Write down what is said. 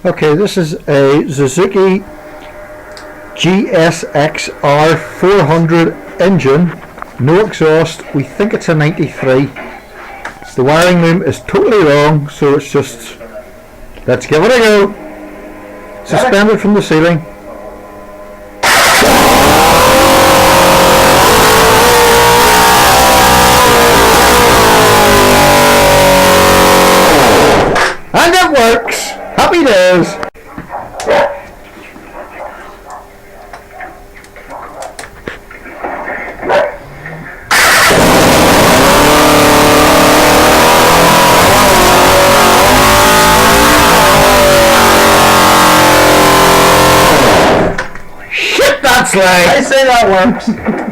Okay, this is a Suzuki gsxr 400 engine, no exhaust. We think it's a 93. The wiring loom is totally wrong, so it's just, let's give it a go. Suspended from the ceiling. And it works! Happy days! Shit, that's like... I say that works.